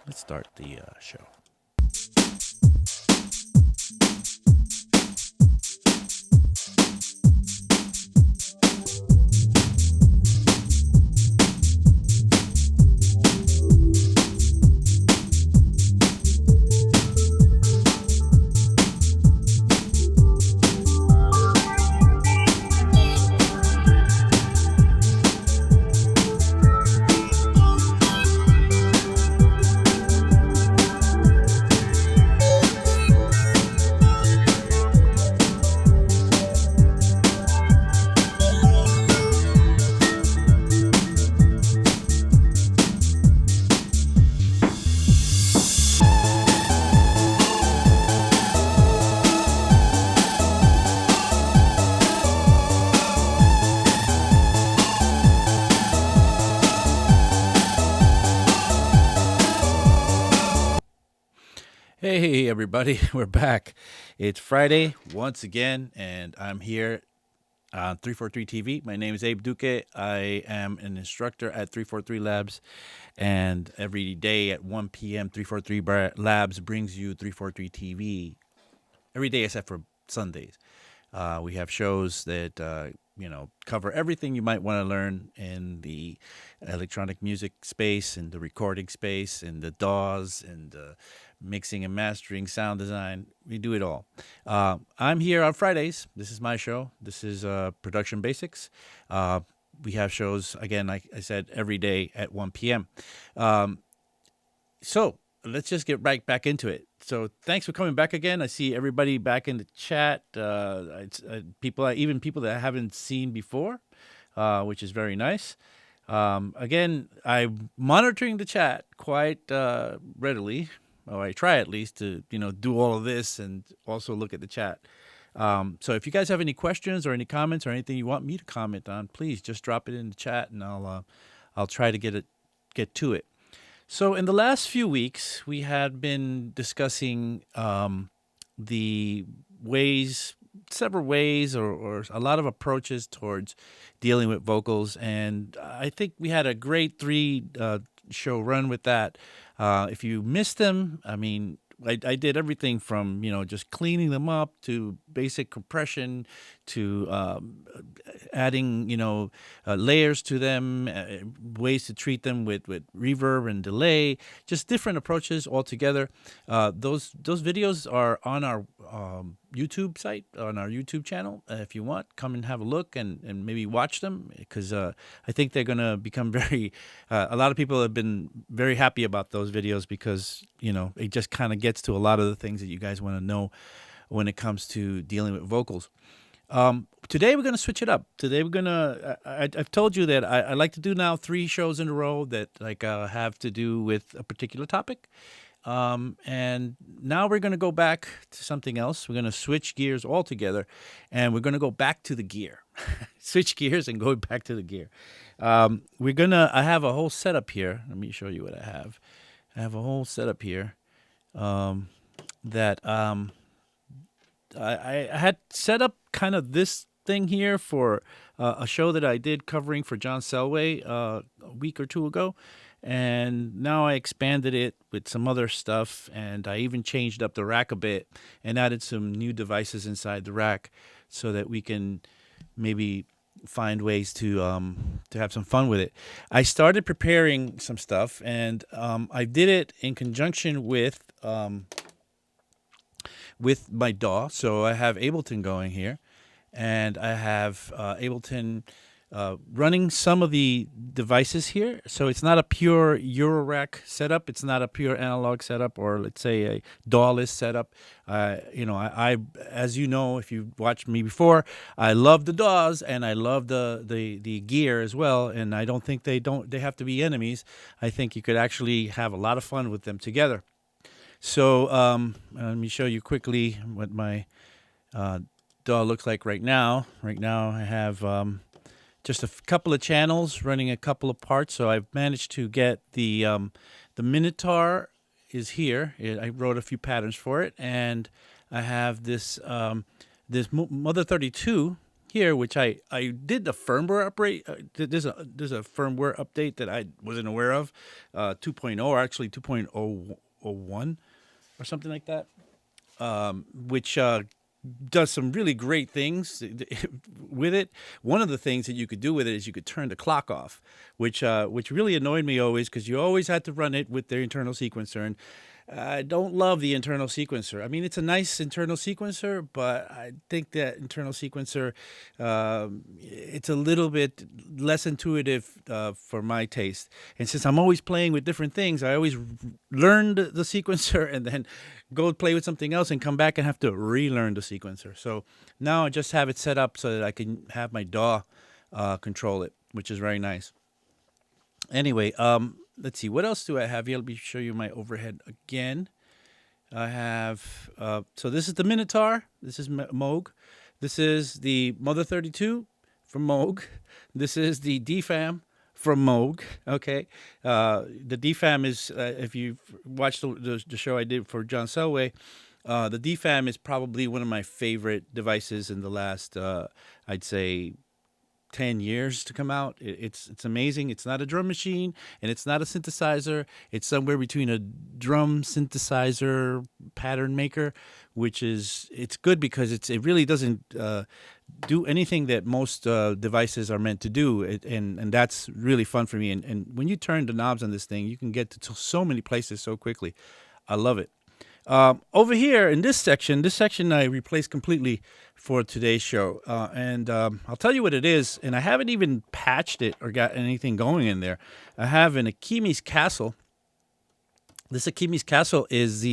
let's start the show. Hey, everybody, we're back. It's Friday once again, and I'm here on 343 TV. My name is Abe Duque. I am an instructor at 343 Labs, and every day at 1 p.m., 343 Labs brings you 343 TV every day except for Sundays. We have shows that cover everything you might want to learn in the electronic music space, and the recording space, and the DAWs, and mixing and mastering, sound design. We do it all. I'm here on Fridays. This is my show. This is Production Basics. We have shows, again, like I said, every day at 1 p.m. So let's just get right back into it. So thanks for coming back again. I see everybody back in the chat. Even people that I haven't seen before, which is very nice. Again, I'm monitoring the chat quite readily. Or I try at least to do all of this and also look at the chat. So if you guys have any questions or any comments or anything you want me to comment on, please just drop it in the chat, and I'll try to get to it. So in the last few weeks, we had been discussing the several ways or a lot of approaches towards dealing with vocals, and I think we had a great show run with that. If you missed them, I did everything from just cleaning them up to basic compression to adding layers to them, ways to treat them with reverb and delay, just different approaches altogether. Those videos are on our YouTube site, on our YouTube channel. If you want, come and have a look and maybe watch them, because I think they're going to become very a lot of people have been very happy about those videos, because it just kind of gets to a lot of the things that you guys want to know when it comes to dealing with vocals. Today we're going to switch it up. Today we're going to, I've told you that I like to do now 3 shows in a row that have to do with a particular topic. And now we're going to go back to something else. We're going to switch gears altogether, and we're going to go back to the gear. Switch gears and go back to the gear. I have a whole setup here. Let me show you what I have. I have a whole setup here that I had set up kind of this thing here for a show that I did covering for John Selway a week or 2 ago. And now I expanded it with some other stuff, and I even changed up the rack a bit and added some new devices inside the rack so that we can maybe find ways to have some fun with it. I started preparing some stuff, and I did it in conjunction with my DAW. So I have Ableton going here, and I have Ableton running some of the devices here. So it's not a pure Eurorack setup. It's not a pure analog setup, or let's say a DAW-less setup. I as you know, if you've watched me before, I love the DAWs and I love the gear as well. And I don't think they have to be enemies. I think you could actually have a lot of fun with them together. So let me show you quickly what my DAW looks like right now. Right now I have just a couple of channels running a couple of parts. So I've managed to get the Minotaur is here. I wrote a few patterns for it, and I have this Mother 32 here, which I did the firmware upgrade. There's a firmware update that I wasn't aware of, 2.0 or actually 2.001 or something like that, which does some really great things with it. One of the things that you could do with it is you could turn the clock off, which really annoyed me always because you always had to run it with the internal sequencer. And I don't love the internal sequencer. I mean, it's a nice internal sequencer, but I think that internal sequencer, it's a little bit less intuitive for my taste. And since I'm always playing with different things, I always learned the sequencer and then go play with something else and come back and have to relearn the sequencer. So now I just have it set up so that I can have my DAW control it, which is very nice. Anyway, let's see. What else do I have here? Let me show you my overhead again. I have, so this is the Minotaur. This is Moog. This is the Mother 32 from Moog. This is the DFAM from Moog. Okay. The DFAM is, if you've watched the show I did for John Selway, the DFAM is probably one of my favorite devices in the last, I'd say, 10 years to come out. It's amazing. It's not a drum machine and it's not a synthesizer. It's somewhere between a drum synthesizer pattern maker, which is, it's good because it really doesn't do anything that most devices are meant to do. And that's really fun for me. And when you turn the knobs on this thing, you can get to so many places so quickly. I love it. Over here in this section I replaced completely for today's show. And I'll tell you what it is. And I haven't even patched it or got anything going in there. I have an Akimi's Castle. This Akimi's Castle is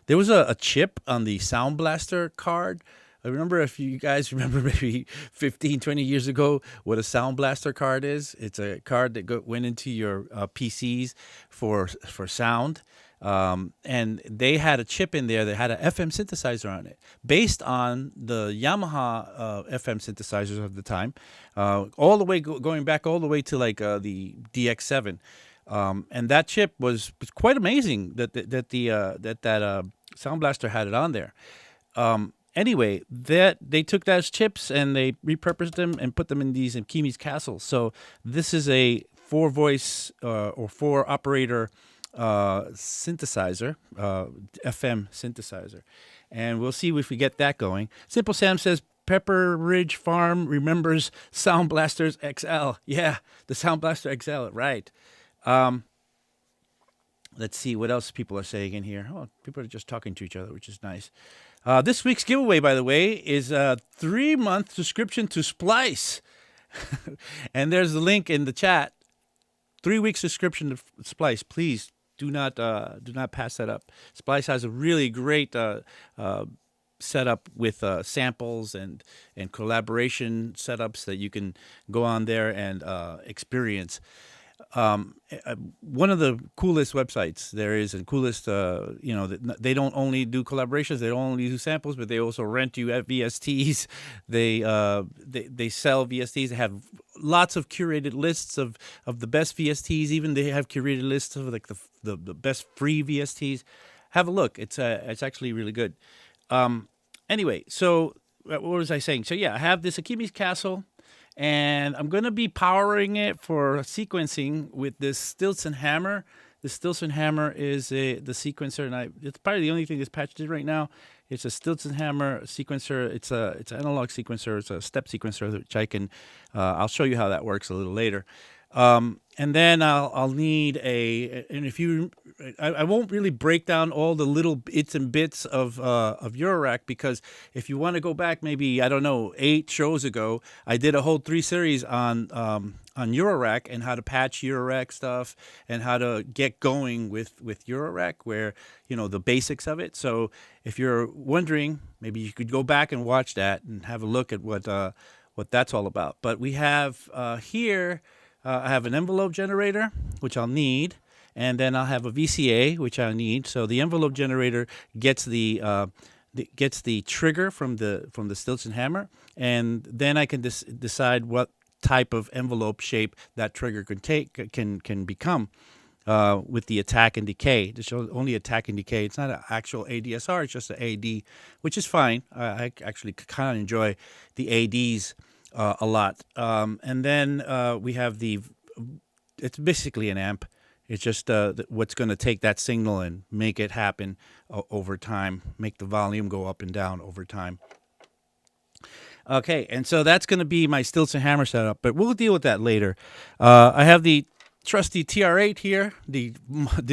there was a chip on the Sound Blaster card. I remember, if you guys remember maybe 15, 20 years ago, what a Sound Blaster card is. It's a card that went into your PCs for sound. And they had a chip in there that had an FM synthesizer on it, based on the Yamaha FM synthesizers of the time, all the way going back all the way to like the DX7, and that chip was quite amazing that Sound Blaster had it on there. Anyway, they took those chips and they repurposed them and put them in these Akimi's Castle. So this is a 4-voice or 4-operator synthesizer, FM synthesizer, and we'll see if we get that going. Simple Sam says Pepper Ridge Farm remembers Sound Blasters XL. Yeah, the Sound Blaster XL, right. Let's see what else people are saying in here. Oh, people are just talking to each other, which is nice. This week's giveaway, by the way, is a 3-month subscription to Splice. And there's the link in the chat. 3-week subscription to Splice. Please do not pass that up. Splice has a really great setup with samples and collaboration setups that you can go on there and experience. One of the coolest websites there is, and coolest, they don't only do collaborations, they don't only do samples, but they also rent you at VSTs. They sell VSTs. They have lots of curated lists of the best VSTs. Even they have curated lists of like the best free VSTs. Have a look. It's actually really good. Anyway, so what was I saying? So yeah, I have this Akimi's Castle. And I'm going to be powering it for sequencing with this Stilson Hammer. The Stilson Hammer is the sequencer, and it's probably the only thing that's patched in right now. It's a Stilson Hammer sequencer. It's an analog sequencer. It's a step sequencer, which I'll show you how that works a little later. And then I'll need I won't really break down all the little bits and bits of Eurorack, because if you want to go back maybe, I don't know, 8 shows ago, I did a whole 3 series on Eurorack and how to patch Eurorack stuff and how to get going with Eurorack, where, the basics of it. So if you're wondering, maybe you could go back and watch that and have a look at what that's all about. But we have here, I have an envelope generator, which I'll need, and then I'll have a VCA, which I'll need. So the envelope generator gets the trigger from the Stilson Hammer, and then I can decide what type of envelope shape that trigger can become with the attack and decay. This shows only attack and decay. It's not an actual ADSR. It's just an AD, which is fine. I actually kind of enjoy the ADs a lot. And then we have it's basically an amp. It's just what's going to take that signal and make it happen over time, make the volume go up and down over time. Okay, and so that's going to be my Stilson Hammer setup, but we'll deal with that later. I have the trusty TR8 here, the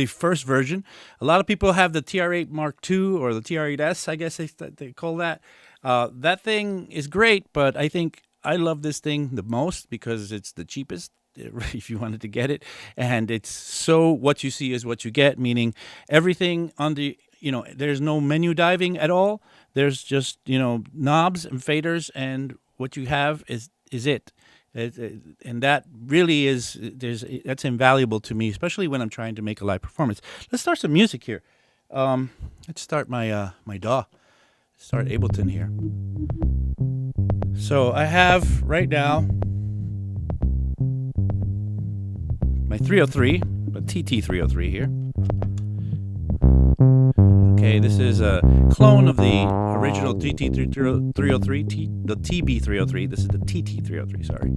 first version. A lot of people have the TR8 Mark II or the TR8S, I guess they call that. That thing is great, but I think I love this thing the most because it's the cheapest if you wanted to get it, and it's so what you see is what you get, meaning everything on the, there's no menu diving at all. There's just, knobs and faders, and what you have is it. And that really that's invaluable to me, especially when I'm trying to make a live performance. Let's start some music here. Let's start my DAW. Start Ableton here. So I have right now my 303, a TT303 here. Okay, this is a clone of the original TT303, the TB303. This is the TT303, sorry.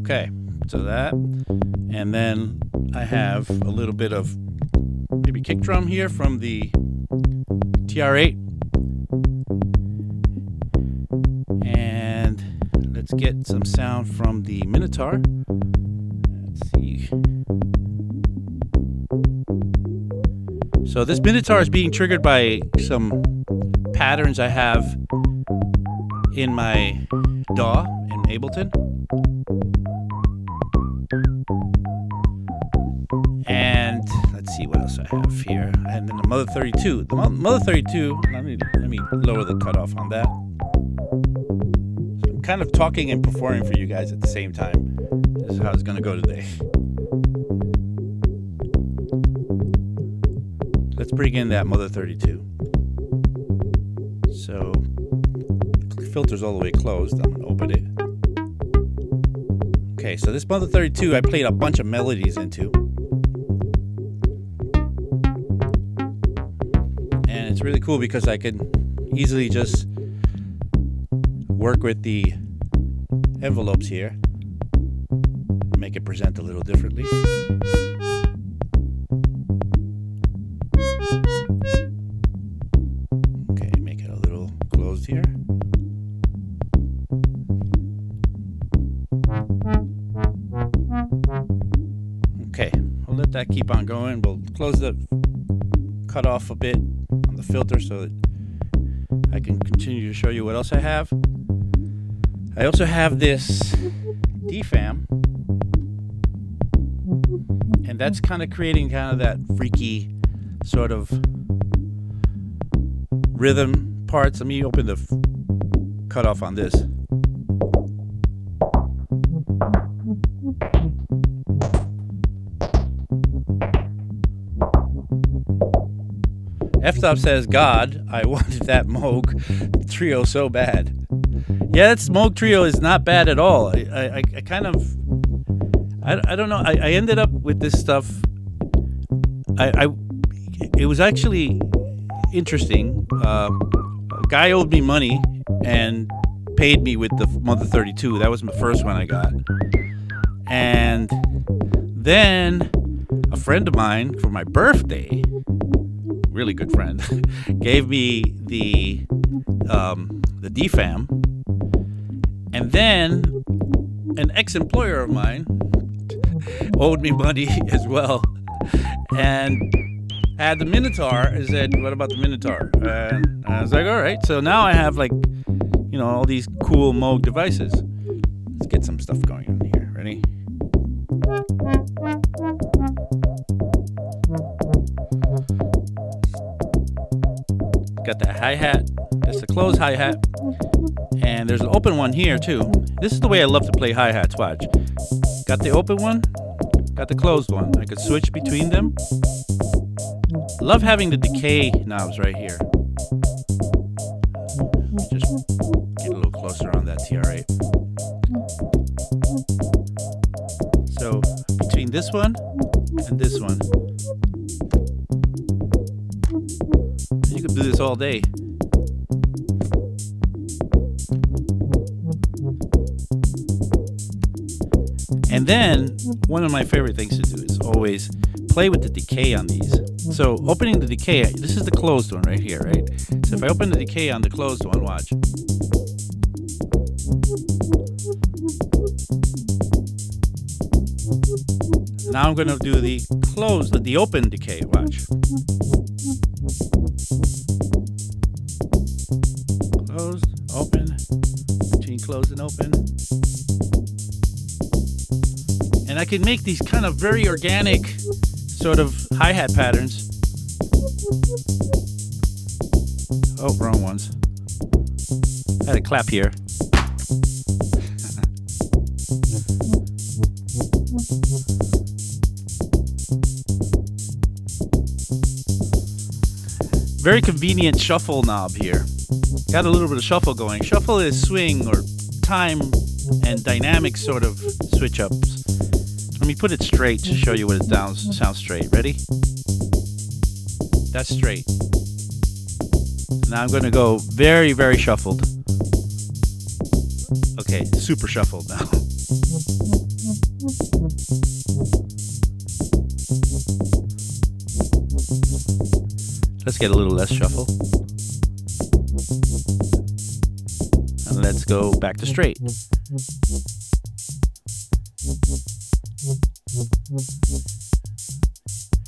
Okay, so that. And then I have a little bit of maybe kick drum here from the TR8. And let's get some sound from the Minotaur. Let's see. So this Minotaur is being triggered by some patterns I have in my DAW in Ableton. And let's see what else I have here. And then the Mother 32. The Mother 32, let me lower the cutoff on that. So I'm kind of talking and performing for you guys at the same time. This is how it's going to go today. Let's bring in that Mother 32. So, the filter's all the way closed. I'm going to open it. Okay, so this Mother 32 I played a bunch of melodies into. And it's really cool because I can easily just work with the envelopes here and make it present a little differently. Okay, make it a little closed here. Okay, we'll let that keep on going. We'll close the cut off a bit on the filter so that I can continue to show you what else I have. I also have this DFAM, and that's kind of creating kind of that freaky sort of rhythm parts. Let me open the cutoff on this. F-Top says, God, I wanted that Moog Trio so bad. Yeah, that Moog Trio is not bad at all. I kind of, I don't know. I ended up with this stuff. It was actually interesting. A guy owed me money and paid me with the Mother 32. That was the first one I got. And then a friend of mine for my birthday, really good friend, gave me the DFAM, and then an ex-employer of mine owed me money as well, and had the Minotaur. I said, "What about the Minotaur?" And I was like, "All right." So now I have all these cool Moog devices. Let's get some stuff going on here. Ready? Got that hi-hat. That's the closed hi-hat. And there's an open one here too. This is the way I love to play hi-hats, watch. Got the open one, got the closed one. I could switch between them. Love having the decay knobs right here. Just get a little closer on that TR8. So between this one and this one, you could do this all day. And then one of my favorite things to do is always play with the decay on these. So opening the decay, this is the closed one right here, right? So if I open the decay on the closed one, watch. Now I'm going to do the open decay, watch. Closed, open, between closed and open. And I can make these kind of very organic sort of hi-hat patterns. Oh, wrong ones. I had a clap here. Very convenient shuffle knob here. Got a little bit of shuffle going. Shuffle is swing or time and dynamic sort of switch ups. Let me put it straight to show you what it sounds straight. Ready? That's straight. Now I'm going to go very, very shuffled. Okay, super shuffled now. Let's get a little less shuffle. And let's go back to straight.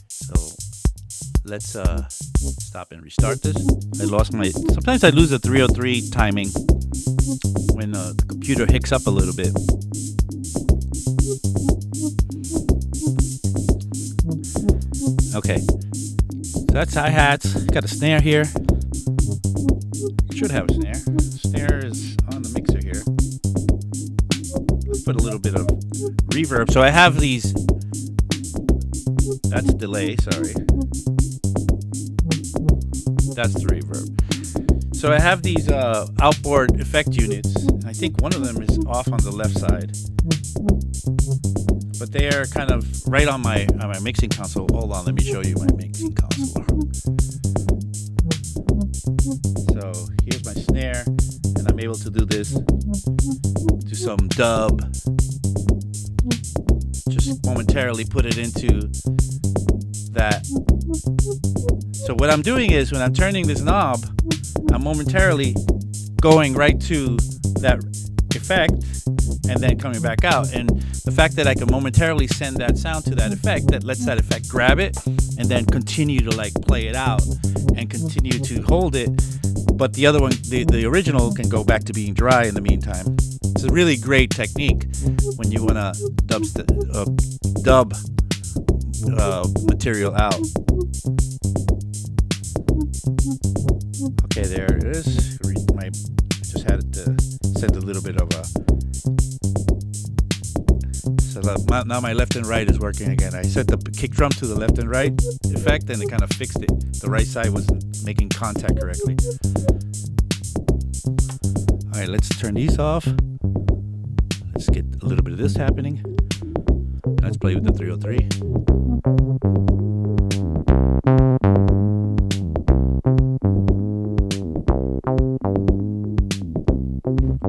So let's stop and restart this. Sometimes I lose the 303 timing when the computer hicks up a little bit. Okay. That's hi-hats. Got a snare here. Should have a snare. Snare is on the mixer here. Let's put a little bit of reverb. So I have these. That's delay, sorry. That's the reverb. So I have these outboard effect units. I think one of them is off on the left side. But they are kind of right on my mixing console. Hold on, let me show you my mixing console. So here's my snare, and I'm able to do this, do some dub, just momentarily put it into that. So what I'm doing is when I'm turning this knob, I'm momentarily going right to that effect and then coming back out. And the fact that I can momentarily send that sound to that effect, that lets that effect grab it and then continue to like play it out and continue to hold it. But the other one, the original, can go back to being dry in the meantime. It's a really great technique when you want to dub material out. Okay, there it is. I just had it to send a little bit of a. So now my left and right is working again. I set the kick drum to the left and right effect, and it kind of fixed it. The right side wasn't making contact correctly. All right, let's turn these off. Let's get a little bit of this happening. Let's play with the 303.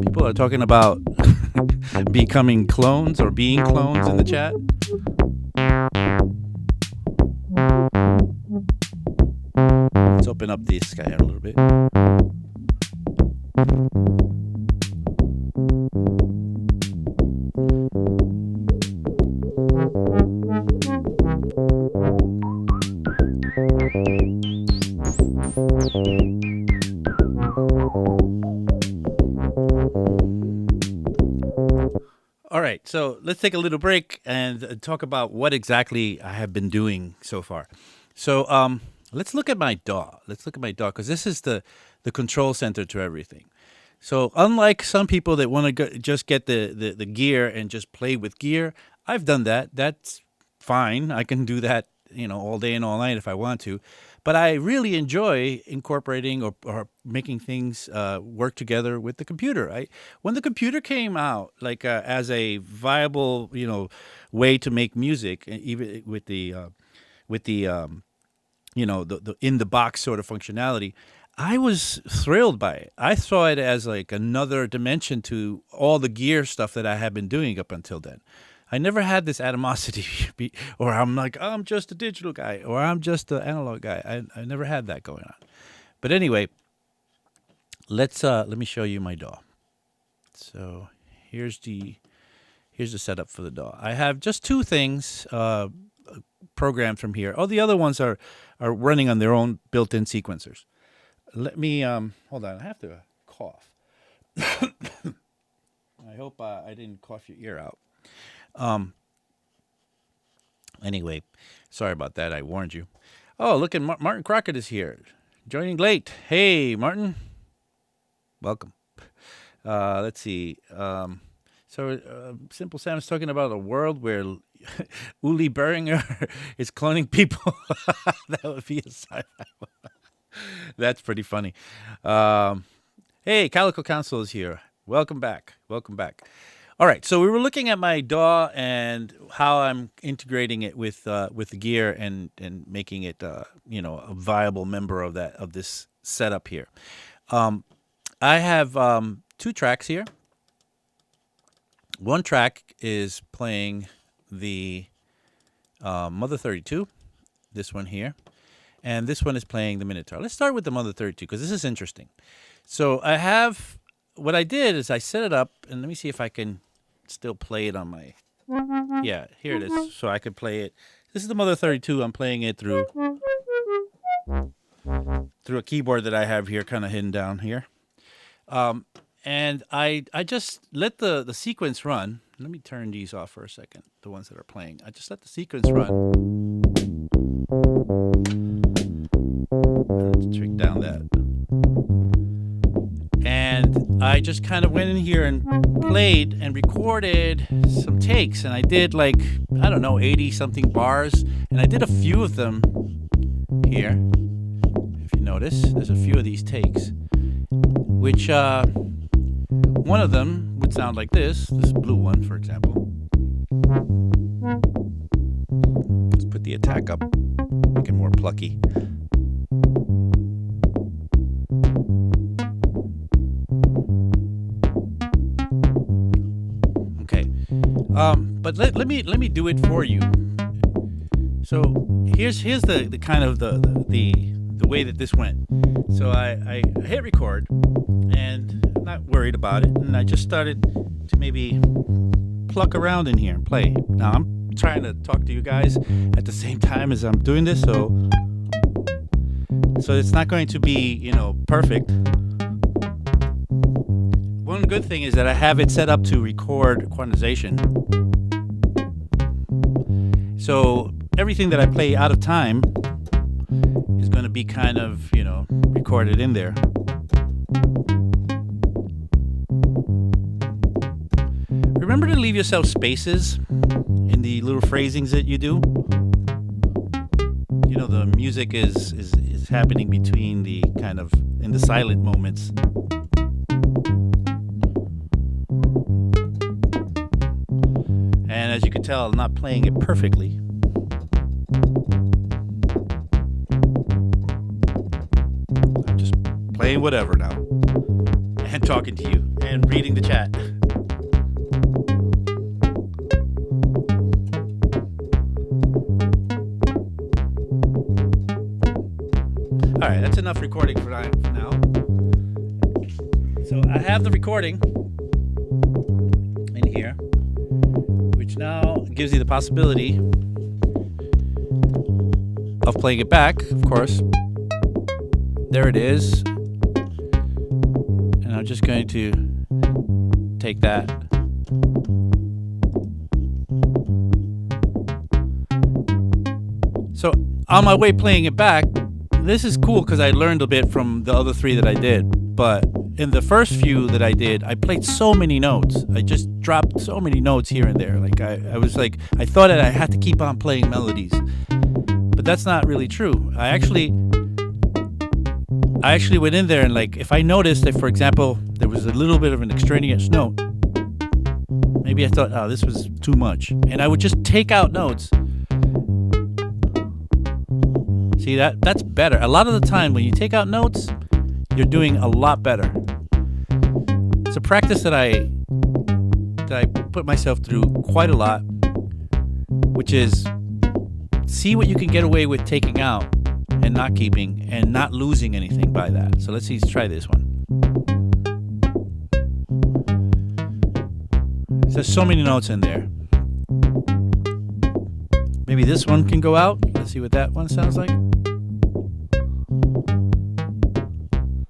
People are talking about becoming clones or being clones in the chat. Let's open up this guy a little bit. All right, so let's take a little break and talk about what exactly I have been doing so far. So let's look at my DAW. Because this is the control center to everything. So unlike some people that want to just get the gear and just play with gear, I've done that. That's fine. I can do that, all day and all night if I want to. But I really enjoy incorporating or making things work together with the computer. When the computer came out, like as a viable, way to make music, even with the in the box sort of functionality, I was thrilled by it. I saw it as like another dimension to all the gear stuff that I had been doing up until then. I never had this animosity, or I'm like, I'm just a digital guy, or I'm just an analog guy. I never had that going on. But anyway, let me show you my DAW. So here's the setup for the DAW. I have just two things programmed from here. Oh, the other ones are running on their own built-in sequencers. Let me hold on. I have to cough. I hope I didn't cough your ear out. Anyway, sorry about that. I warned you. Oh, look at Martin Crockett is here, joining late. Hey, Martin. Welcome. Let's see. Simple Sam is talking about a world where Uli Beringer is cloning people. That would be a sci-fi. That's pretty funny. Hey, Calico Council is here. Welcome back. Welcome back. All right, so we were looking at my DAW and how I'm integrating it with the gear and making it a viable member of this setup here. I have two tracks here. One track is playing the Mother 32, this one here, and this one is playing the Minotaur. Let's start with the Mother 32 because this is interesting. So what I did is I set it up, and let me see if I can still play it on my, yeah, here it is. So I could play it. This is the Mother 32. I'm playing it through a keyboard that I have here, kind of hidden down here. And I just let the sequence run. Let me turn these off for a second, the ones that are playing. I just let the sequence run. Let's trick down that. And I just kind of went in here and played and recorded some takes. And I did 80-something bars. And I did a few of them here. If you notice, there's a few of these takes. Which, one of them would sound like this blue one, for example. Let's put the attack up, make it more plucky. Okay, but let me do it for you. So here's the kind of the way that this went. So I hit record, and I'm not worried about it, and I just started to maybe pluck around in here and play. Now I'm trying to talk to you guys at the same time as I'm doing this, so it's not going to be, perfect. One good thing is that I have it set up to record quantization. So everything that I play out of time is going to be kind of, recorded in there. Remember to leave yourself spaces in the little phrasings that you do. The music is happening between the kind of in the silent moments. And as you can tell, I'm not playing it perfectly. I'm just playing whatever now. And talking to you and reading the chat. All right, that's enough recording for now. So I have the recording in here, which now gives you the possibility of playing it back, of course. There it is. And I'm just going to take that. So on my way playing it back, this is cool because I learned a bit from the other three that I did. But in the first few that I did, I played so many notes. I just dropped so many notes here and there. I was like, I thought that I had to keep on playing melodies. But that's not really true. I actually went in there and if I noticed that, for example, there was a little bit of an extraneous note, maybe I thought, oh, this was too much. And I would just take out notes. See, that's better. A lot of the time when you take out notes, you're doing a lot better. It's a practice that I put myself through quite a lot. which is see what you can get away with taking out and not keeping and not losing anything by that. So let's try this one. There's so many notes in there. Maybe this one can go out. Let's see what that one sounds like.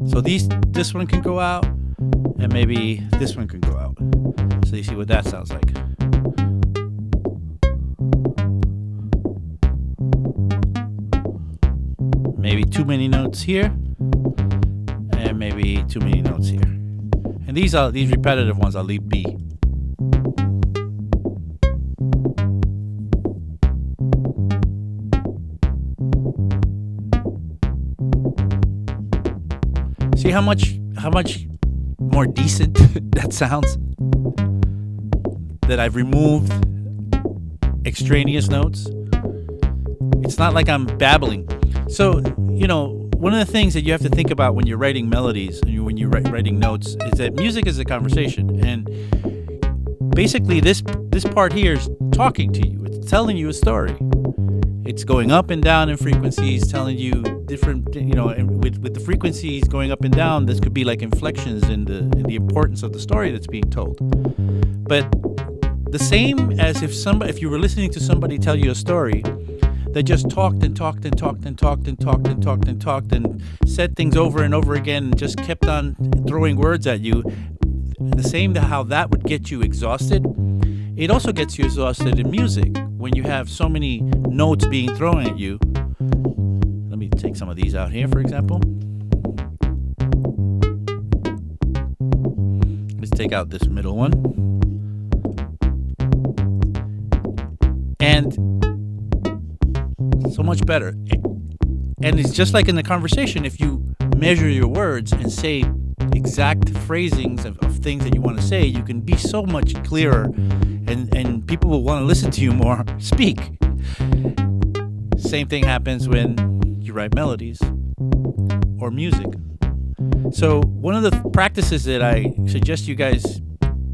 So this one can go out, and maybe this one can go out. So you see what that sounds like. Maybe too many notes here, and maybe too many notes here. And these repetitive ones I'll leave be. See how much more decent that sounds? That I've removed extraneous notes. It's not like I'm babbling. So, one of the things that you have to think about when you're writing melodies and when you're writing notes is that music is a conversation. And basically this part here is talking to you. It's telling you a story. It's going up and down in frequencies, telling you different, and with the frequencies going up and down, this could be like inflections in the importance of the story that's being told. But the same as if you were listening to somebody tell you a story that just talked and talked and talked and talked and talked and talked and talked and said things over and over again and just kept on throwing words at you, the same to how that would get you exhausted, it also gets you exhausted in music when you have so many notes being thrown at you. Let me take some of these out here, for example. Let's take out this middle one. And so much better. And it's just like in the conversation, if you measure your words and say exact phrasings of things that you want to say, you can be so much clearer, and people will want to listen to you more speak. Same thing happens when you write melodies or music. So one of the practices that I suggest you guys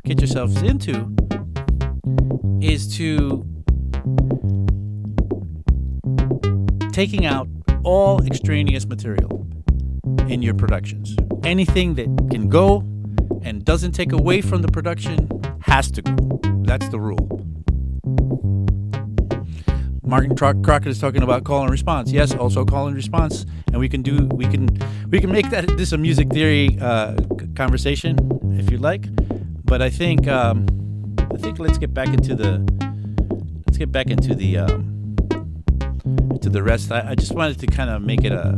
get yourselves into is to taking out all extraneous material in your productions. Anything that can go and doesn't take away from the production has to go. That's the rule. Martin Crockett is talking about call and response. Yes, also call and response, and we can make this a music theory conversation if you'd like. But I think let's get back into the rest. I just wanted to kind of make it a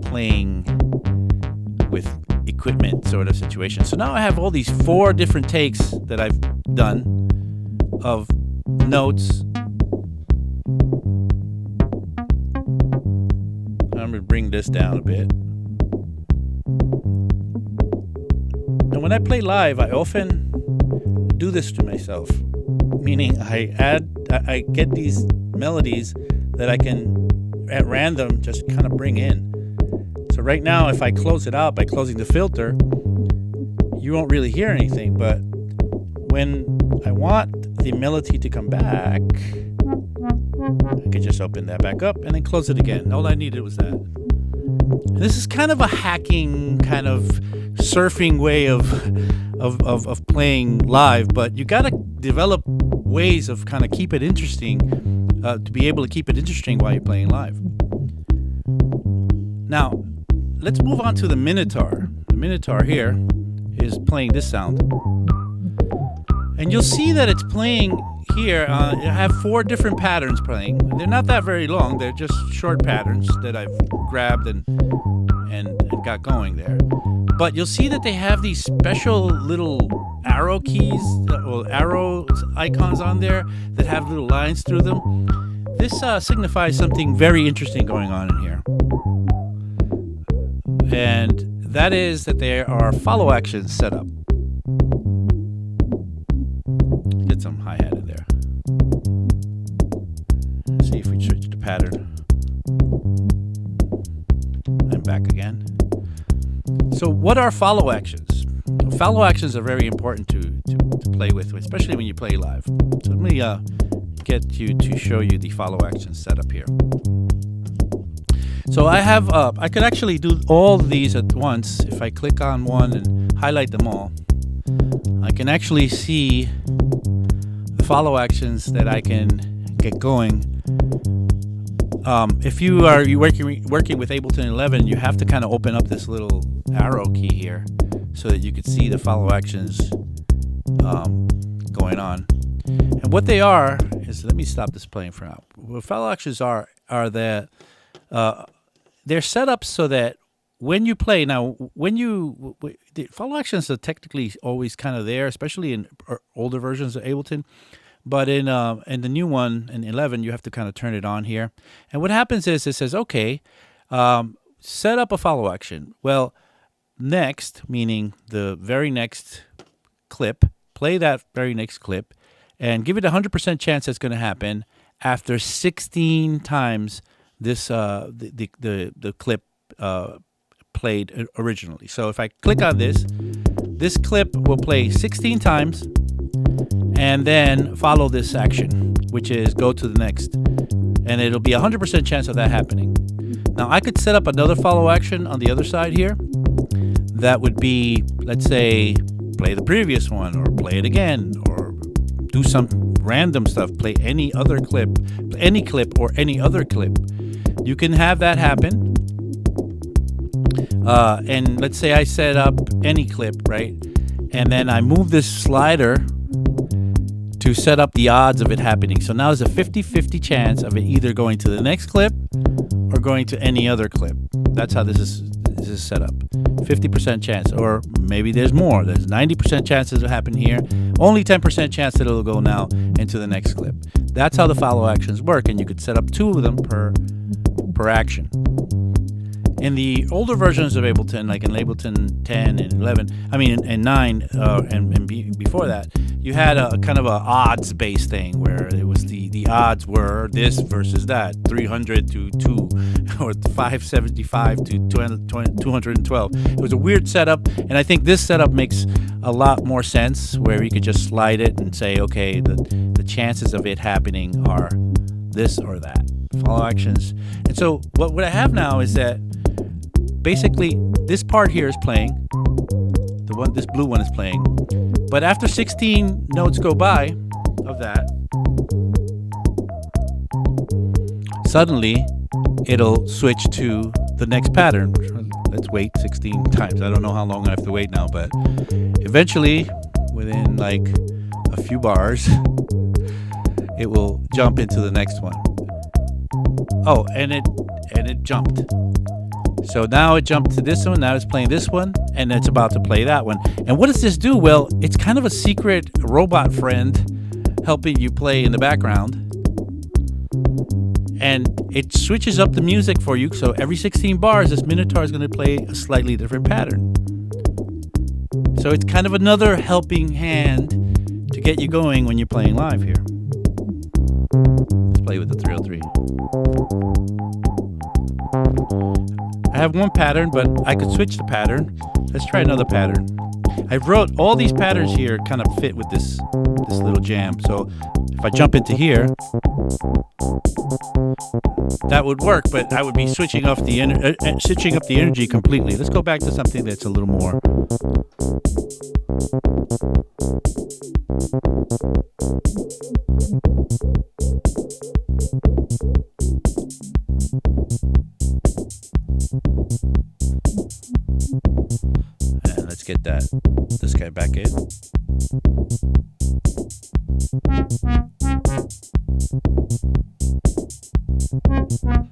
playing with equipment sort of situation. So now I have all these 4 different takes that I've done of notes. I'm going to bring this down a bit. And when I play live, I often do this to myself, meaning I get these melodies that I can at random just kind of bring in. So right now, if I close it out by closing the filter, you won't really hear anything. But when I want the melody to come back, I can just open that back up and then close it again. All I needed was that. And this is kind of a hacking, kind of surfing way of playing live, but you got to develop ways of kind of keep it interesting, to be able to keep it interesting while you're playing live. Now, let's move on to the Minotaur. The Minotaur here is playing this sound. And you'll see that it's playing here. I have 4 different patterns playing. They're not that very long. They're just short patterns that I've grabbed and got going there. But you'll see that they have these special little arrow keys or arrow icons on there that have little lines through them. This signifies something very interesting going on in here. And that is that there are follow actions set up. Get some hi-hat in there. Let's see if we switch the pattern. And back again. So what are follow actions? Follow actions are very important to play with, especially when you play live. So let me get to show you the follow action setup here. So I have, I could actually do all of these at once. If I click on one and highlight them all, I can actually see the follow actions that I can get going. If you are working with Ableton 11, you have to kind of open up this little arrow key here so that you can see the follow actions going on. And what they are is, let me stop this playing for now. What follow actions are that they're set up so that when you play, now the follow actions are technically always kind of there, especially in older versions of Ableton. But in the new one, in 11, you have to kind of turn it on here. And what happens is it says, okay, set up a follow action. Well, next, meaning the very next clip, play that very next clip, and give it a 100% chance that's going to happen after 16 times this the clip played originally. So if I click on this clip will play 16 times, and then follow this action, which is go to the next, and it'll be a 100% chance of that happening. Now I could set up another follow action on the other side here. That would be, let's say, play the previous one, or play it again, or do some random stuff, play any other clip, any clip or any other clip. You can have that happen. And let's say I set up any clip, right? And then I move this slider to set up the odds of it happening. So now there's a 50-50 chance of it either going to the next clip or going to any other clip. That's how this is set up. 50% chance, or maybe there's more. There's 90% chances of happening here. Only 10% chance that it'll go now into the next clip. That's how the follow actions work, and you could set up 2 of them per action. In the older versions of Ableton, like in Ableton 10 and 11, and 9, and before that, you had a kind of a odds-based thing where it was the odds were this versus that, 300 to 2, or 575 to 212. It was a weird setup, and I think this setup makes a lot more sense, where you could just slide it and say, okay, the chances of it happening are this or that. Follow actions. And so what I have now is that basically this part here is playing, this blue one is playing, but after 16 notes go by of that, suddenly it'll switch to the next pattern. Let's wait 16 times. I don't know how long I have to wait now, but eventually, within like a few bars, it will jump into the next one. Oh, and it jumped. So now it jumped to this one, now it's playing this one, and it's about to play that one. And what does this do? Well, it's kind of a secret robot friend helping you play in the background. And it switches up the music for you, so every 16 bars, this Minotaur is going to play a slightly different pattern. So it's kind of another helping hand to get you going when you're playing live here. Let's play with the 303. I have one pattern, but I could switch the pattern. Let's try another pattern. I wrote all these patterns here kind of fit with this little jam. So if I jump into here, that would work, but I would be switching off switching up the energy completely. Let's go back to something that's a little more. And let's get this guy back in.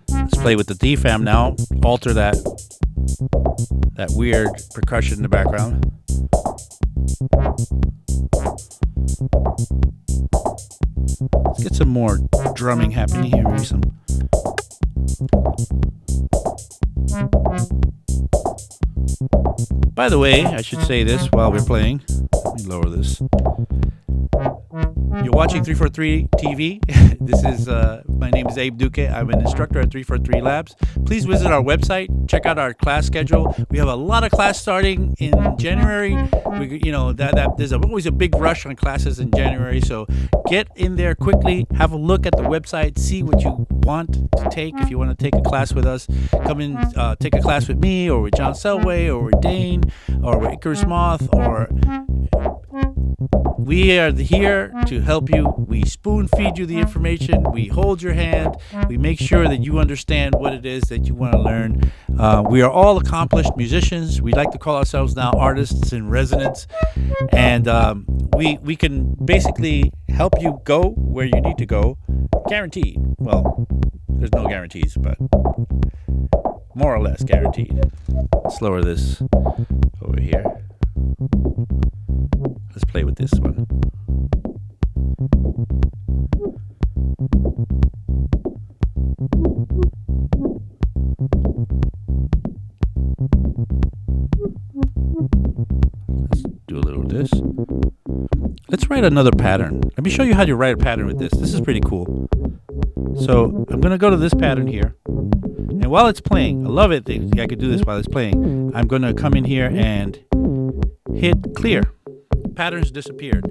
Let's play with the DFAM now. Alter that weird percussion in the background. Let's get some more drumming happening here. Maybe some. By the way, I should say this while we're playing. Let me lower this. You're watching 343 TV. This is my name is Abe Duque. I'm an instructor at 343 Labs. Please visit our website. Check out our class schedule. We have a lot of class starting in January. There's always a big rush on classes in January. So get in there quickly. Have a look at the website. See what you want to take. If you want to take a class with us, come in, take a class with me, or with John Selway, or with Dane, or with Icarus Moth, or we are here to help you. We spoon feed you the information. We hold your hand. We make sure that you understand what it is that you want to learn. We are all accomplished musicians. We like to call ourselves now artists in residence. And we can basically help you go where you need to go. Guaranteed. Well, there's no guarantees, but more or less guaranteed. Let's lower this over here. Let's play with this one. Let's do a little of this. Let's write another pattern. Let me show you how to write a pattern with this. This is pretty cool. So I'm going to go to this pattern here. And while it's playing, I love it. I could do this while it's playing. I'm going to come in here and hit clear. Patterns disappeared.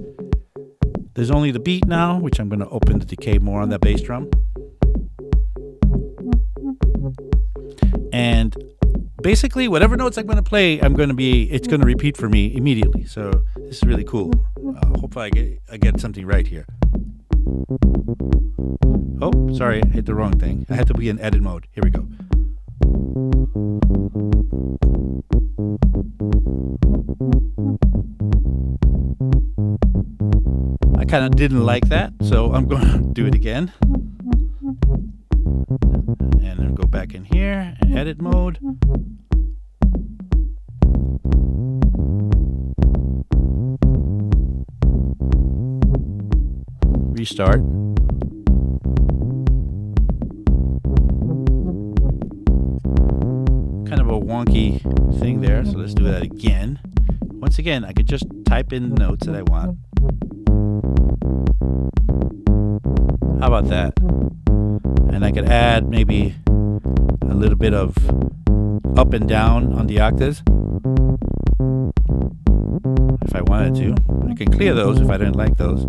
There's only the beat now, which I'm going to open the decay more on that bass drum. And basically, whatever notes I'm going to play, it's going to repeat for me immediately. So this is really cool. Hopefully I get something right here. Oh, sorry, I hit the wrong thing. I had to be in edit mode. Here we go. I kind of didn't like that, so I'm going to do it again. And then go back in here, edit mode. Restart. Kind of a wonky thing there, so let's do that again. Once again, I could just type in the notes that I want. How about that? And I could add maybe a little bit of up and down on the octaves if I wanted to. I can clear those if I didn't like those.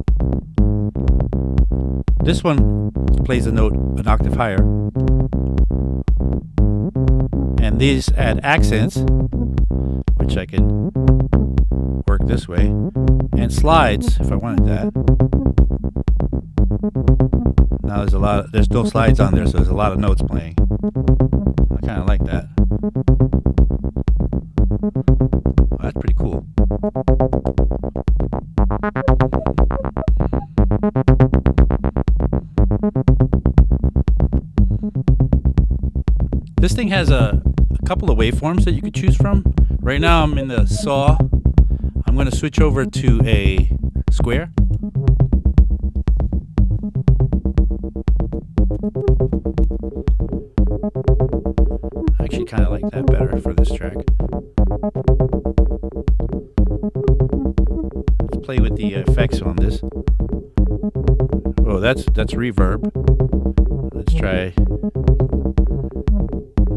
This one plays a note an octave higher. And these add accents, which I can work this way, and slides if I wanted that. Now there's no slides on there, so there's a lot of notes playing. I kind of like that. Well, that's pretty cool. This thing has a couple of waveforms that you could choose from. Right now I'm in the saw. I'm going to switch over to a square. I actually kind of like that better for this track. Let's play with the effects on this. Oh, that's reverb. Let's try.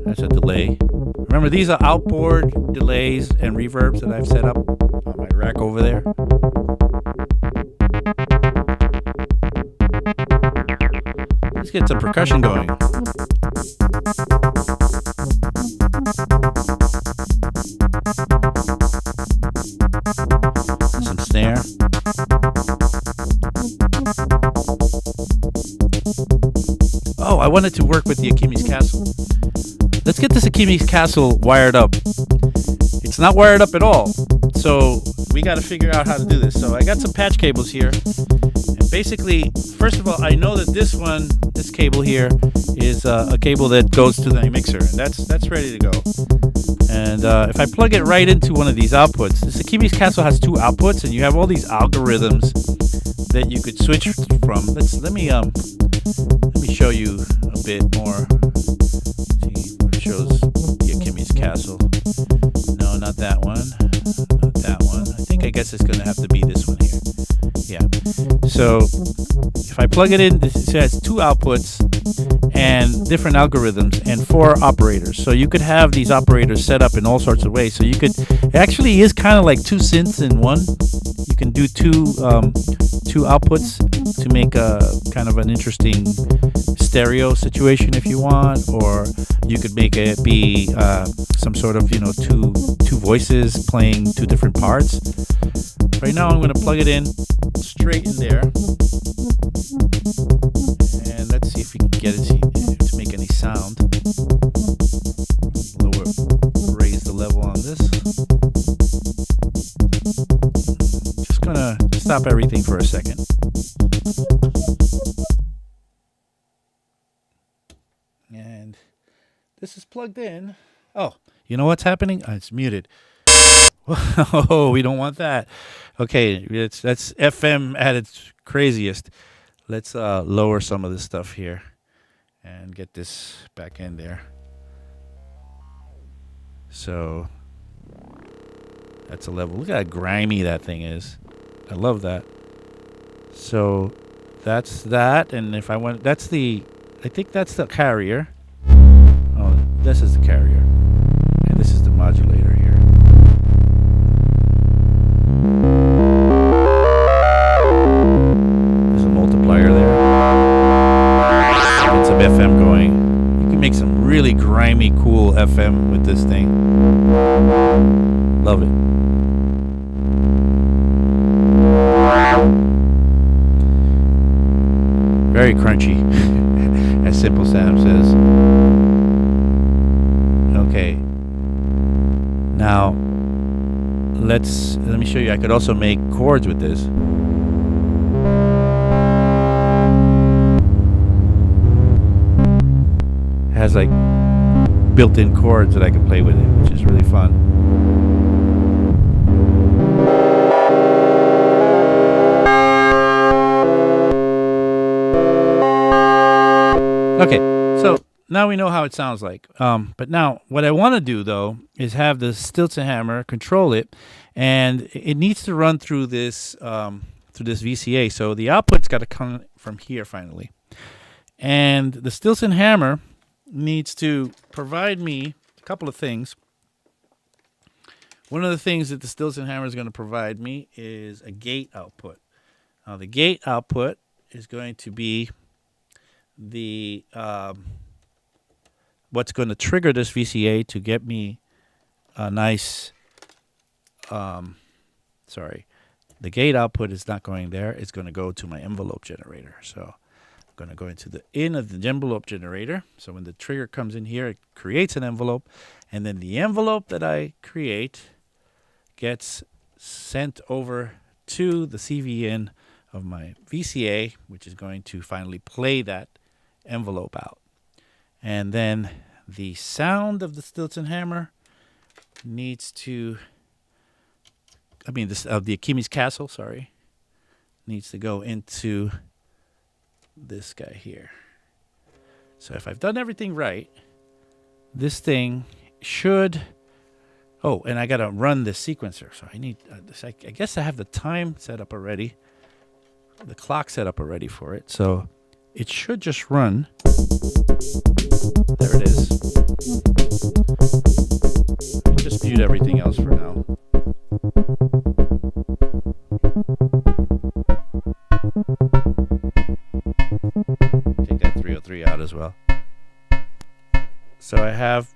That's a delay. Remember, these are outboard delays and reverbs that I've set up on my rack over there. Let's get some percussion going. Some snare. Oh, I wanted to work with the Akimi's Castle. Let's get this Akimi's Castle wired up. It's not wired up at all. So we got to figure out how to do this. So I got some patch cables here. And basically, first of all, I know that this cable here is a cable that goes to the mixer. And that's ready to go. And if I plug it right into one of these outputs, this Akimi's Castle has two outputs, and you have all these algorithms that you could switch from. Let me show you a bit more. See, it shows the Akimi's Castle. No, not that one. Not that one. I guess it's going to have to be this one here. Yeah. So if I plug it in, it has 2 outputs and different algorithms and 4 operators. So you could have these operators set up in all sorts of ways. So you could, it actually is kind of like 2 synths in one. You can do two outputs to make a kind of an interesting stereo situation if you want, or you could make it be some sort of, two voices playing 2 different parts. Right now I'm going to plug it in straight in there, and let's see if we can get it to make any sound. Raise the level on this. Just gonna stop everything for a second. And this is plugged in. Oh, you know what's happening? It's muted. Oh, we don't want that. Okay, that's FM at its craziest. Let's lower some of this stuff here and get this back in there. So that's a level. Look at how grimy that thing is. I love that. So that's that. And if I want, I think that's the carrier. Oh, this is the carrier. And this is the modulator here. There's a multiplier there. And some FM going. You can make some really grimy, cool FM with this thing. Love it. Very crunchy, as Simple Sam says. Okay. Now, let me show you. I could also make chords with this. It has like built-in chords that I can play with it, which is really fun. Okay, so now we know how it sounds like. But now what I want to do, though, is have the Stilton hammer control it, and it needs to run through this VCA. So the output's got to come from here finally. And the Stilton hammer needs to provide me a couple of things. One of the things that the Stilton hammer is going to provide me is a gate output. Now the gate output is going to be the what's going to trigger this VCA to get me a nice the gate output is not going there. It's going to go to my envelope generator. So I'm going to go into the in of the envelope generator. So when the trigger comes in here, it creates an envelope, and then the envelope that I create gets sent over to the CV in of my VCA, which is going to finally play that envelope out. And then the sound of the Stilton hammer needs to, of the Akimi's Castle, needs to go into this guy here. So if I've done everything right, this thing should, and I got to run this sequencer. So I need, I guess I have the time set up already, the clock set up already for it. So it should just run. There it is. Let me just mute everything else for now. Take that 303 out as well. So I have,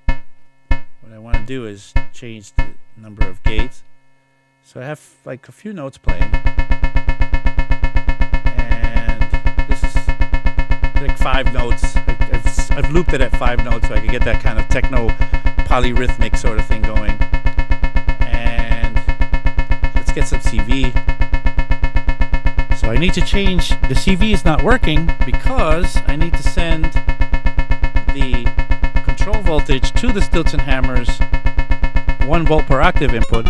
what I want to do is change the number of gates. So I have like a few notes playing. Like 5 notes. I've looped it at 5 notes so I can get that kind of techno polyrhythmic sort of thing going. And let's get some CV. So I need to change, the CV is not working because I need to send the control voltage to the Stilton hammer's 1 volt per octave input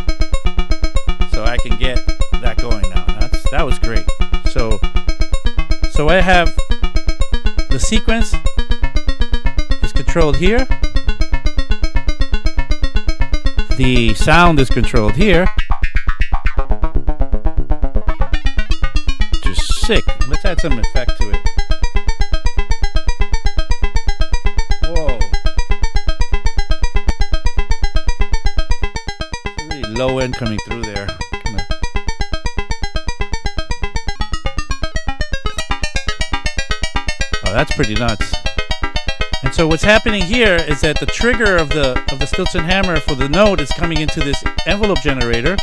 so I can get that going now. That was great. So I have the sequence is controlled here. The sound is controlled here. sick. Let's add some effect to it. Whoa. Really low end coming through there. Oh, that's pretty nuts. And so what's happening here is that the trigger of the Stilson hammer for the note is coming into this envelope generator.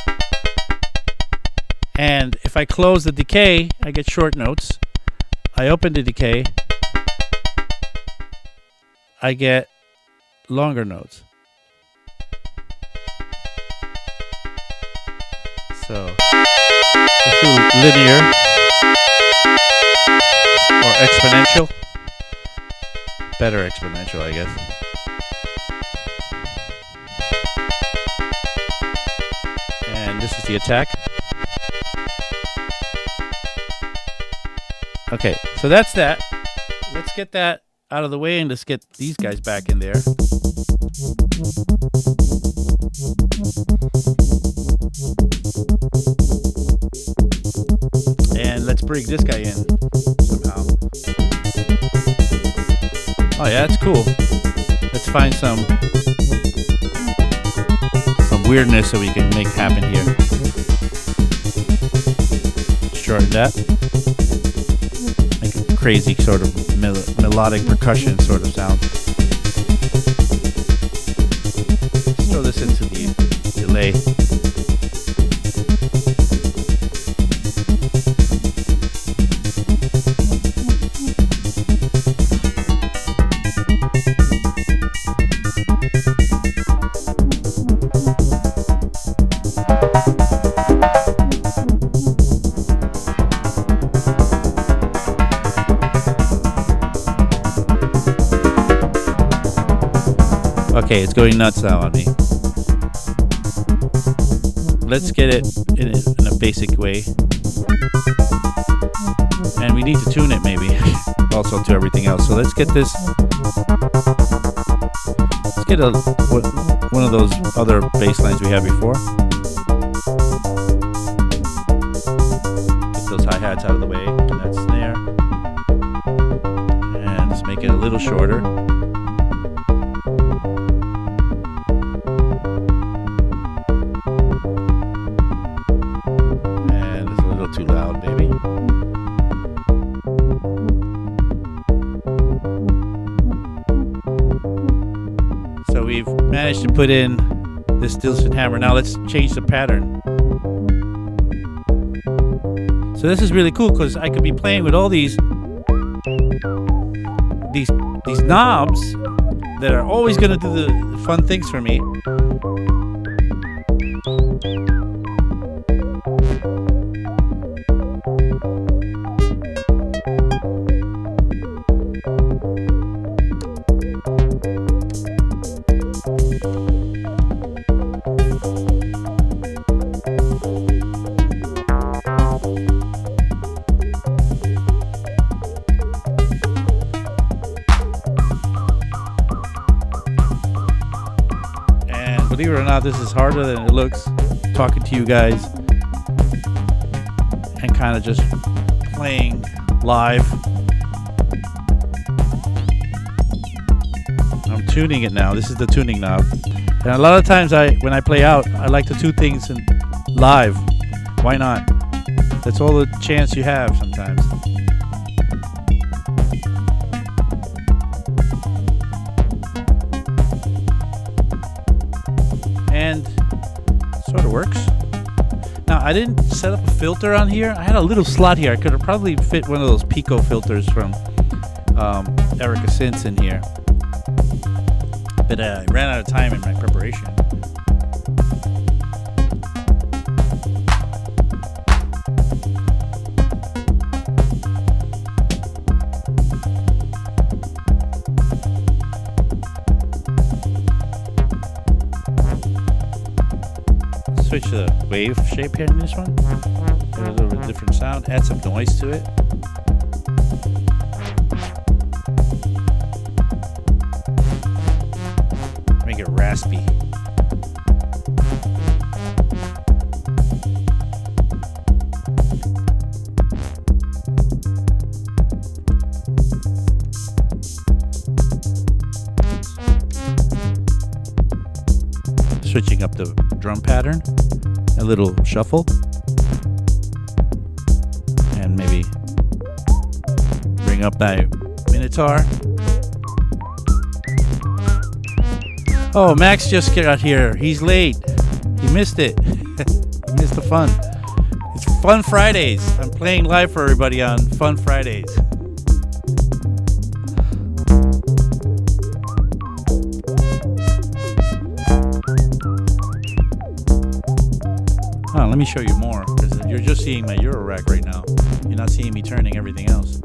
And if I close the decay, I get short notes. I open the decay, I get longer notes. So let's do linear or exponential. Better exponential, I guess. And this is the attack. Okay, so that's that. Let's get that out of the way and let's get these guys back in there. And let's bring this guy in somehow. Oh yeah, that's cool. Let's find some weirdness that we can make happen here. Shorten that. Make a crazy sort of melodic percussion sort of sound. Let's throw this into the delay. Okay, it's going nuts now on me. Let's get it in a basic way. And we need to tune it maybe also to everything else. So let's get this. Let's get one of those other bass lines we had before. Get those hi-hats out of the way. That snare. And let's make it a little shorter. Too loud, baby. So we've managed to put in this Stilson hammer. Now let's change the pattern. So this is really cool because I could be playing with all these knobs that are always going to do the fun things for me. Believe it or not, this is harder than it looks, talking to you guys and kind of just playing live. I'm tuning it now. This is the tuning knob. And a lot of times when I play out, I like to tune things live. Why not? That's all the chance you have sometimes. And sort of works. Now I didn't set up a filter on here. I had a little slot here. I could have probably fit one of those Pico filters from Erica Synths in here, but I ran out of time in my preparation. Switch the wave shape here in this one. Get a little bit different sound. Add some noise to it. Make it raspy. drum pattern, a little shuffle, and maybe bring up that Minotaur. Oh, Max just got here. He's late. He missed it. He missed the fun. It's Fun Fridays. I'm playing live for everybody on Fun Fridays. Oh, let me show you more, because you're just seeing my Euro rack right now. You're not seeing me turning everything else.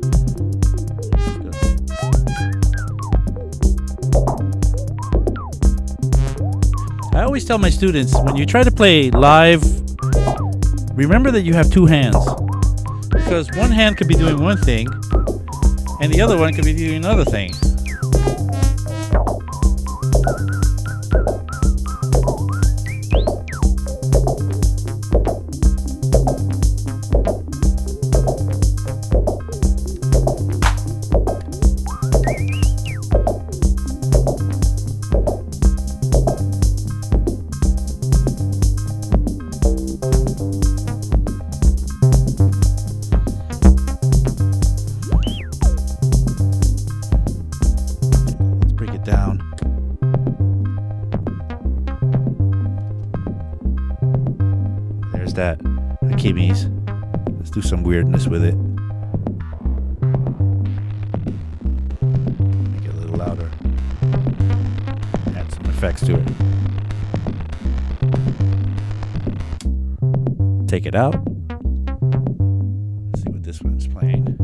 I always tell my students, when you try to play live, remember that you have two hands. Because one hand could be doing one thing, and the other one could be doing another thing. That Akimis. Let's do some weirdness with it. Make it a little louder. Add some effects to it. Take it out. Let's see what this one's playing.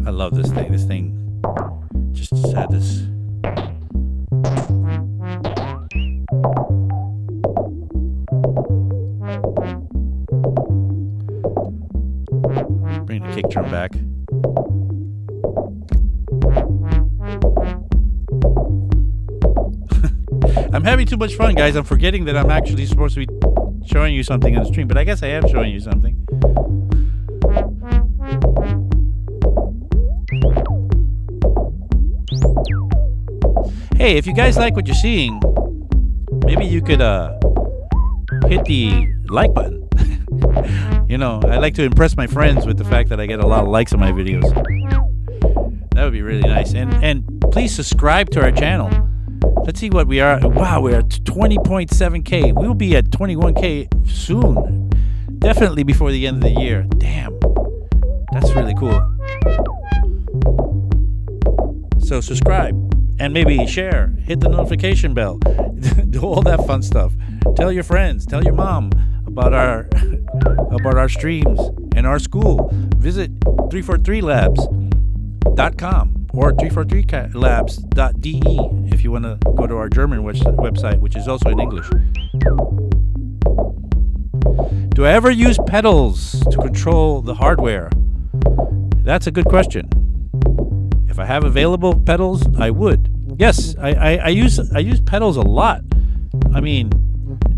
I love this thing. This thing just had this. Bring the kick drum back. I'm having too much fun, guys. I'm forgetting that I'm actually supposed to be showing you something on the stream, but I guess I am showing you something. Hey, if you guys like what you're seeing, maybe you could hit the like button. You know, I like to impress my friends with the fact that I get a lot of likes on my videos. That would be really nice. And please subscribe to our channel. Let's see what we are. Wow, we're at 20.7K. We'll be at 21K soon. Definitely before the end of the year. Damn. That's really cool. So subscribe. And maybe share, hit the notification bell, do all that fun stuff. Tell your friends, tell your mom about our streams and our school. Visit 343labs.com or 343labs.de if you want to go to our German website, which is also in English. Do I ever use pedals to control the hardware? That's a good question. If I have available pedals, I would. Yes, I use pedals a lot. I mean,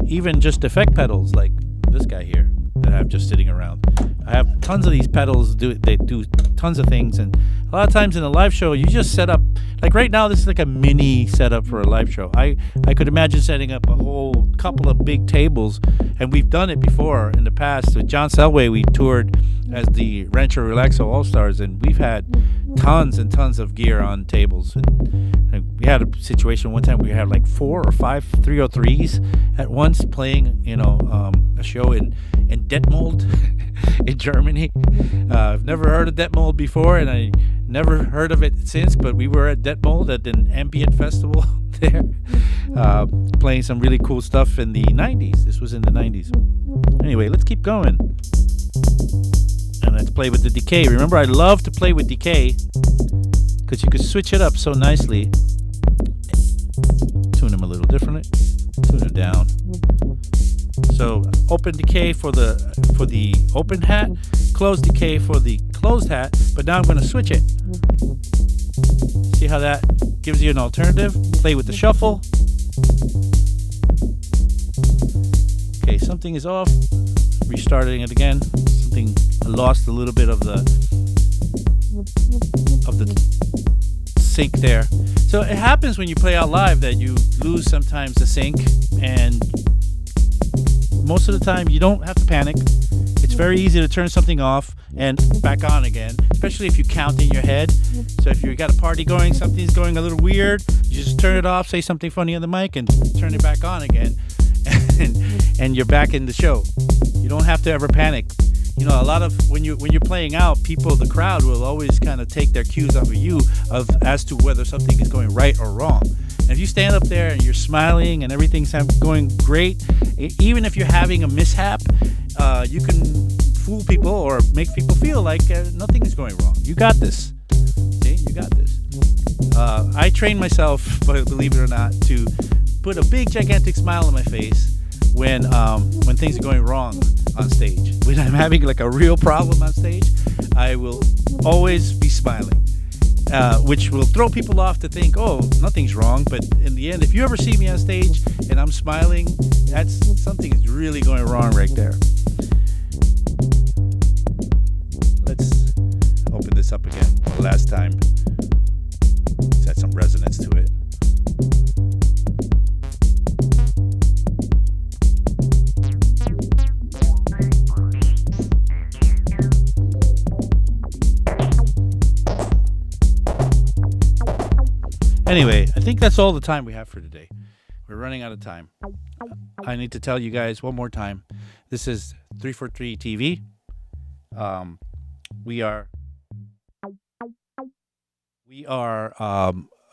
even just effect pedals like this guy here that I have just sitting around. I have tons of these pedals. They do tons of things, and a lot of times in a live show, you just set up. Like right now, this is like a mini setup for a live show. I could imagine setting up a whole couple of big tables, and we've done it before in the past. With John Selway, we toured as the Rancho Relaxo All-Stars, and we've had tons and tons of gear on tables. And we had a situation one time we had like 4 or 5 303s at once playing, a show in Detmold in Germany. I've never heard of Detmold before, and I never heard of it since, but we were at Detmold at an ambient festival there, playing some really cool stuff in the 90s. This was in the 90s. Anyway, let's keep going. And let's play with the decay. Remember, I love to play with decay because you could switch it up so nicely. Tune them a little differently. Tune them down. So open decay for the open hat, closed decay for the closed hat. But now I'm going to switch it. See how that gives you an alternative? Play with the shuffle. Okay, something is off. Restarting it again. I lost a little bit of the of the sync there. So it happens when you play out live that you lose sometimes the sync, and most of the time you don't have to panic. It's very easy to turn something off and back on again, especially if you count in your head. So if you got a party going, something's going a little weird, you just turn it off, say something funny on the mic, and turn it back on again, and you're back in the show. You don't have to ever panic. You know, a lot of when you're playing out, people, the crowd will always kind of take their cues off of you as to whether something is going right or wrong. And if you stand up there and you're smiling and everything's going great, even if you're having a mishap, you can fool people or make people feel like nothing is going wrong. You got this. Okay, you got this. I train myself, believe it or not, to put a big gigantic smile on my face when things are going wrong on stage. When I'm having like a real problem on stage, I will always be smiling, which will throw people off to think, oh, nothing's wrong. But in the end, if you ever see me on stage and I'm smiling, that's something is really going wrong right there. Let's open this up again one last time. Let's add some resonance to it. Anyway, I think that's all the time we have for today. We're running out of time. I need to tell you guys one more time. This is 343 TV. We are a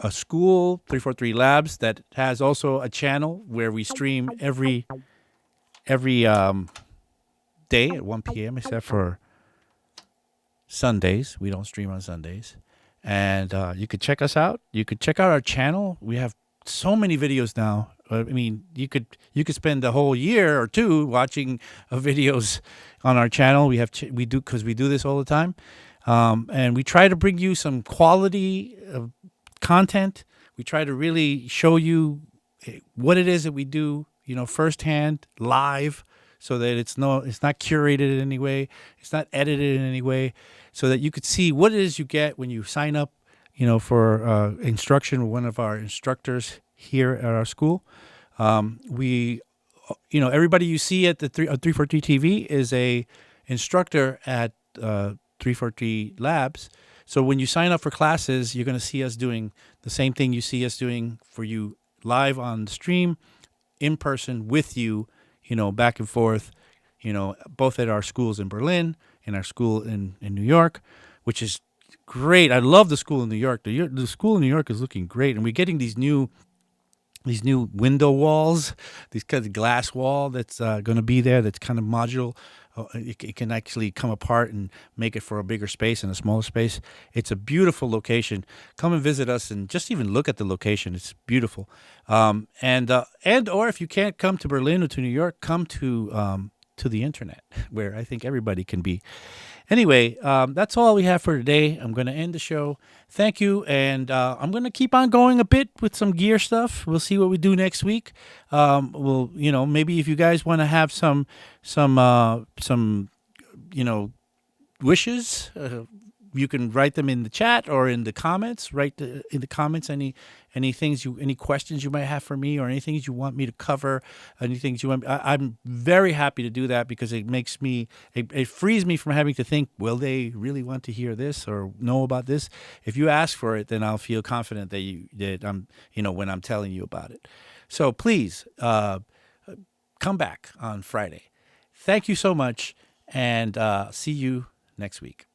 school, 343 Labs, that has also a channel where we stream every day at 1 p.m. except for Sundays. We don't stream on Sundays. And you could check us out. You could check out our channel. We have so many videos now. I mean, you could spend a whole year or two watching videos on our channel. We do because we do this all the time, and we try to bring you some quality content. We try to really show you what it is that we do, firsthand, live, so that it's not curated in any way, it's not edited in any way, so that you could see what it is you get when you sign up, for instruction with one of our instructors here at our school. Everybody you see at the 343 TV is a instructor at 343 Labs. So when you sign up for classes, you're going to see us doing the same thing you see us doing for you live on the stream, in person with you, back and forth, both at our schools in Berlin and our school in New York, which is great. I love the school in New York. The school in New York is looking great, and we're getting these new window walls, these kind of glass wall that's going to be there. That's kind of modular. It can actually come apart and make it for a bigger space and a smaller space. It's a beautiful location. Come and visit us and just even look at the location. It's beautiful. Or if you can't come to Berlin or to New York, come to the internet, where I think everybody can be. Anyway, that's all we have for today. I'm going to end the show. Thank you, and I'm going to keep on going a bit with some gear stuff. We'll see what we do next week. We'll, maybe if you guys want to have some wishes, you can write them in the chat or in the comments. Write in the comments any questions you might have for me, or anything you want me to cover, anything you want. I'm very happy to do that, because it makes me, it frees me from having to think, will they really want to hear this or know about this? If you ask for it, then I'll feel confident that I'm, when I'm telling you about it. So please come back on Friday. Thank you so much, and see you next week.